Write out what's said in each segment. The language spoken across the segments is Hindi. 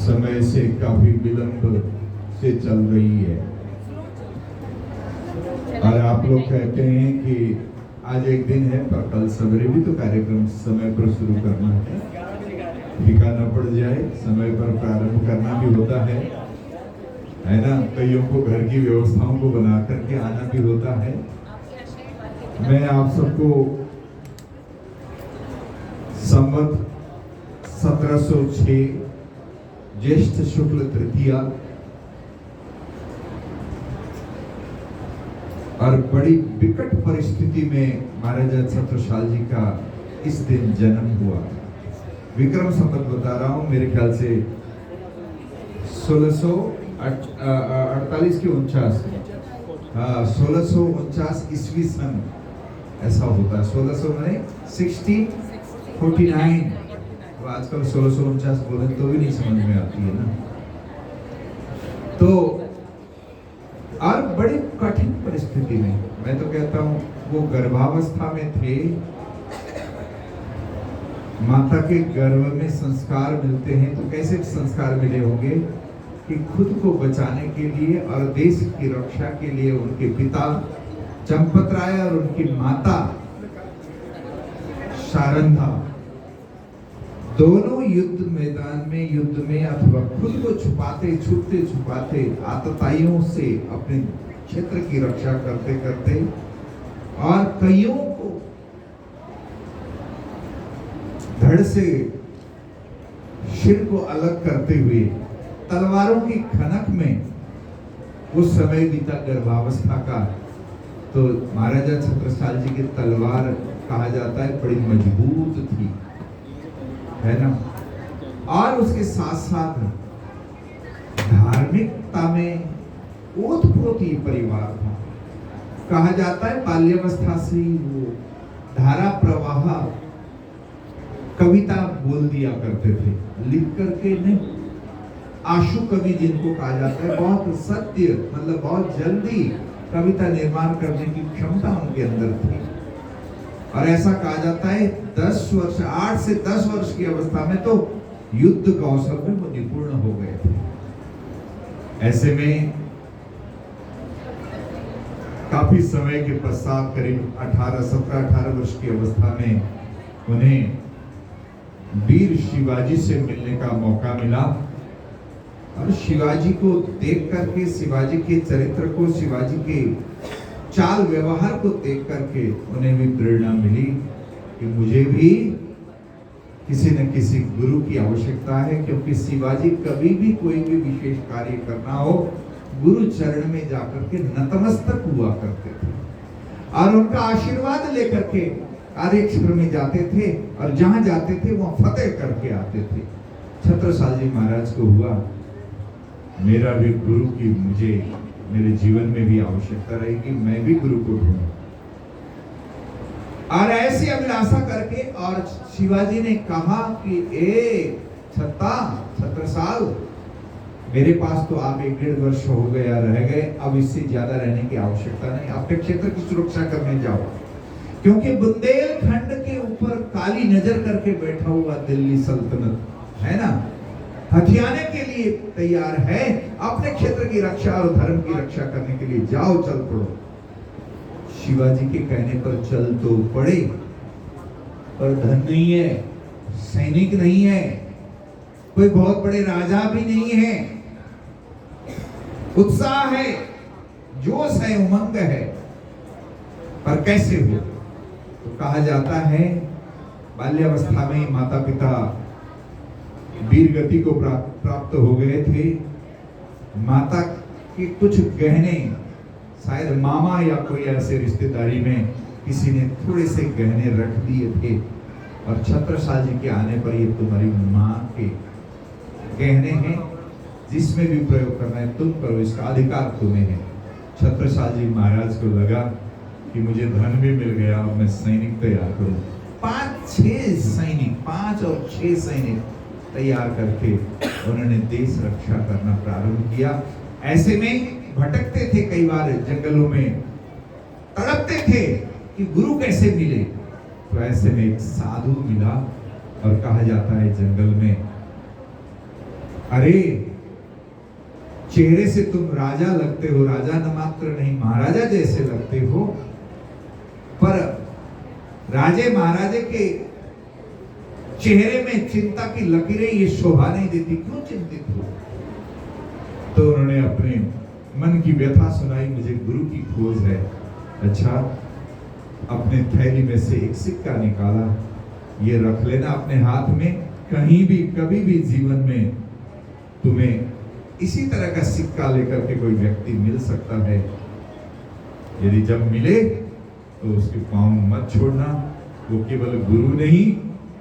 समय से काफी विलंब से चल रही है और आप लोग कहते हैं कि आज एक दिन है पर कल सवेरे भी तो कार्यक्रम समय पर शुरू करना है, फीका न पड़ जाए, समय पर प्रारंभ करना भी होता है ना। कईयों को घर की व्यवस्थाओं को बना करके आना भी होता है। मैं आप सबको संवत 1706 ज्येष्ठ शुक्ल तृतीया और बड़ी विकट परिस्थिति में महाराजा छत्रसाल जी का इस दिन जन्म हुआ। विक्रम संवत बता रहा हूं, मेरे ख्याल से 1648 की 1649 ईस्वी सन ऐसा होता है। 1649। तो आजकल 1649 बोले तो भी नहीं समझ में आती है ना। तो और बड़ी कठिन परिस्थिति में, मैं तो कहता हूं वो गर्भावस्था में थे। माता के गर्भ में संस्कार मिलते हैं तो कैसे संस्कार मिले होंगे कि खुद को बचाने के लिए और देश की रक्षा के लिए उनके पिता चंपत राय और उनकी माता शारंधा दोनों युद्ध मैदान में, युद्ध में अथवा खुद को छुपाते छुपाते आतताइयों से अपने क्षेत्र की रक्षा करते करते और कईयों को धड़ से सिर को अलग करते हुए तलवारों की खनक में उस समय बीता गर्भावस्था का। तो महाराजा छत्रसाल जी की तलवार कहा जाता है बड़ी मजबूत थी, है ना। और उसके साथ साथ धार्मिकता में ओतप्रोत ये परिवार था। कहा जाता है बाल्यावस्था से ही वो धारा प्रवाह कविता बोल दिया करते थे, लिख करके नहीं। आशु कवि जिनको कहा जाता है, बहुत सत्य मतलब बहुत जल्दी कविता निर्माण करने की क्षमता उनके अंदर थी। और ऐसा कहा जाता है 10 वर्ष, 8 से 10 वर्ष की अवस्था में तो युद्ध कौशल में वो निपुण हो गए थे। ऐसे में काफी समय के पश्चात करीब 17-18 वर्ष की अवस्था में उन्हें वीर शिवाजी से मिलने का मौका मिला और शिवाजी को देख करके, शिवाजी के चरित्र को, शिवाजी के चाल व्यवहार को देख करके उन्हें भी प्रेरणा मिली कि मुझे भी किसी न किसी गुरु की आवश्यकता है। क्योंकि शिवाजी कभी भी कोई भी विशेष कार्य करना हो गुरु चरण में जाकर के नतमस्तक हुआ करते थे और उनका आशीर्वाद लेकर के कार्य क्षेत्र में जाते थे और जहां जाते थे वहां फतेह करके आते थे। छत्रसाल जी महाराज को हुआ मेरा भी गुरु की मुझे मेरे जीवन में भी आवश्यकता रहेगी, मैं भी गुरु को ढूंढूं। और ऐसी अभिलाषा करके और शिवाजी ने कहा कि ए छत्रसाल, मेरे पास तो आप 1-1.5 वर्ष हो गया रह गए, अब इससे ज्यादा रहने की आवश्यकता नहीं, अपने क्षेत्र की सुरक्षा करने जाओ। क्योंकि बुंदेलखंड के ऊपर काली नजर करके बैठा हुआ दिल्ली सल्तनत है ना, हथियाने के लिए तैयार है। अपने क्षेत्र की रक्षा और धर्म की रक्षा करने के लिए जाओ, चल पड़ो। शिवाजी के कहने पर चल तो पड़े, पर धन नहीं है, सैनिक नहीं है, कोई बहुत बड़े राजा भी नहीं है। उत्साह है, जोश है, उमंग है, पर कैसे हो? तो कहा जाता है बाल्यावस्था में माता पिता वीर गति को प्राप्त हो गए थे। माता के कुछ गहने शायद मामा या कोई ऐसे रिश्तेदारी में किसी ने थोड़े से गहने रख दिए थे और छत्रसाल जी के आने पर ये तुम्हारी माँ के गहने हैं, जिसमें भी प्रयोग करना है तुम करो, इसका अधिकार तुम्हें है। छत्रसाल जी महाराज को लगा कि मुझे धन भी मिल गया, अब मैं सैनिक तैयार करूं। 5-6 सैनिक, 5 और 6 सैनिक तैयार करके उन्होंने देश रक्षा करना प्रारंभ किया। ऐसे में भटकते थे, कई बार जंगलों में तड़पते थे कि गुरु कैसे मिले। तो ऐसे में एक साधु मिला और कहा जाता है जंगल में अरे चेहरे से तुम राजा लगते हो, राजा न मात्र नहीं महाराजा जैसे लगते हो, पर राजे महाराजे के चेहरे में चिंता की लकीरें ये शोभा नहीं देती, क्यों चिंतित हो? तो उन्होंने अपने मन की व्यथा सुनाई, मुझे गुरु की खोज है। अच्छा, अपने थैली में से एक सिक्का निकाला, ये रख लेना अपने हाथ में, कहीं भी कभी भी जीवन में तुम्हें इसी तरह का सिक्का लेकर के कोई व्यक्ति मिल सकता है। यदि जब मिले तो उसके पांव मत छोड़ना, वो केवल गुरु नहीं,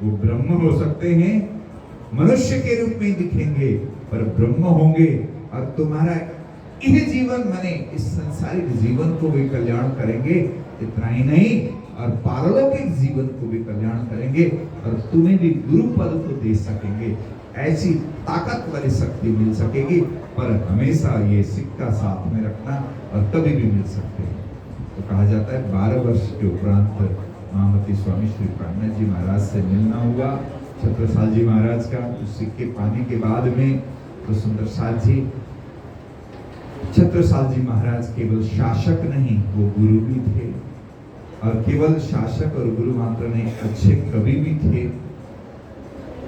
वो ब्रह्म हो सकते हैं, मनुष्य के रूप में दिखेंगे पर ब्रह्म होंगे, और तुम्हारा यह जीवन माने इस संसारिक जीवन को भी कल्याण करेंगे। इतना ही नहीं, और पारलौकिक जीवन को भी कल्याण करेंगे, और तुम्हें भी गुरु पद को दे सकेंगे। ऐसी ताकत वाली शक्ति मिल सकेगी, पर हमेशा ये सिक्का साथ में रखना, और कभी भी मिल सकते हैं। तो कहा जाता है 12 वर्ष के उपरांत महामती स्वामी श्री प्राणनाथ जी महाराज से मिलना हुआ छत्रसाल जी महाराज का। तो सिक्के पाने के बाद में तो सुंदर साथ जी, छत्रसाल जी महाराज केवल शासक नहीं, वो गुरु भी थे, और केवल शासक और गुरु मात्र नहीं, अच्छे कवि भी थे,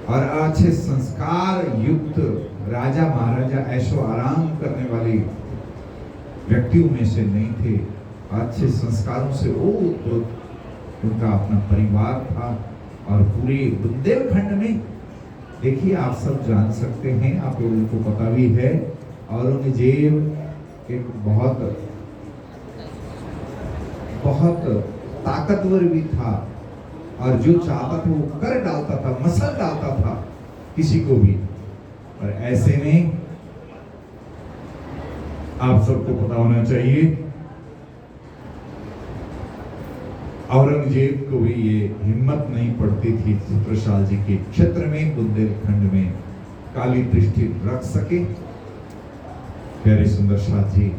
और अच्छे संस्कार युक्त राजा महाराजा ऐशो आराम करने वाले व्यक्तियों में से नहीं थे। अच्छे संस्कारों से उनका अपना परिवार था, और पूरे बुंदेलखंड में देखिए, आप सब जान सकते हैं, आप लोगों को पता भी है, औरंगजेब एक बहुत बहुत ताकतवर भी था, और जो चाहता था वो कर डालता था, मसल डालता था किसी को भी। और ऐसे में आप सबको पता होना चाहिए, औरंगजेब को भी ये हिम्मत नहीं पड़ती थी छत्रसाल जी के क्षेत्र में, बुंदेलखंड में काली दृष्टि रख सके। प्यारे सुंदर साथ जी,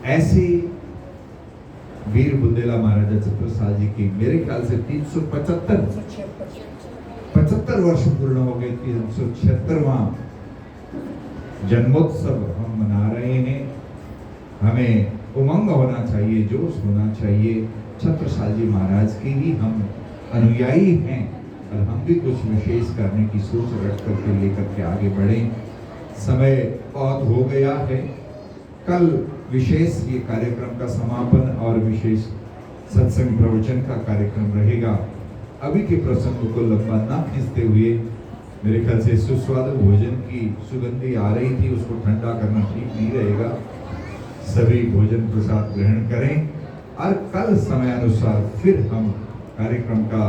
ऐसे वीर बुंदेला महाराजा छत्रसाल जी की मेरे ख्याल से 375 वर्ष पूर्ण हो गए। 376वां जन्मोत्सव हम मना रहे हैं। हमें उमंग होना चाहिए, जोश होना चाहिए। छत्रसाल जी महाराज के ही हम अनुयायी हैं, और हम भी कुछ विशेष करने की सोच रख करके लेकर के आगे बढ़े। समय बहुत हो गया है, कल विशेष ये कार्यक्रम का समापन और विशेष सत्संग प्रवचन का कार्यक्रम रहेगा। अभी के प्रसंग को लंबा ना खींचते हुए, मेरे ख्याल से सुस्वादु भोजन की सुगंधी आ रही थी, उसको ठंडा करना ठीक नहीं रहेगा। सभी भोजन प्रसाद ग्रहण करें, और कल समय अनुसार फिर हम कार्यक्रम का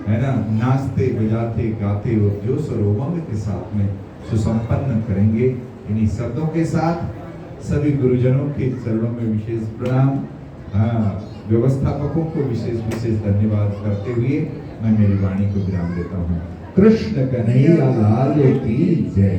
है ना नाचते बजाते गाते और जोश और उमंग के साथ में सुसंपन्न करेंगे। इन्हीं शब्दों के साथ सभी गुरुजनों के चरणों में विशेष प्रणाम, व्यवस्थापकों को विशेष धन्यवाद करते हुए मैं मेरी वाणी को विराम देता हूँ। कृष्ण कन्हैया लाल की जय।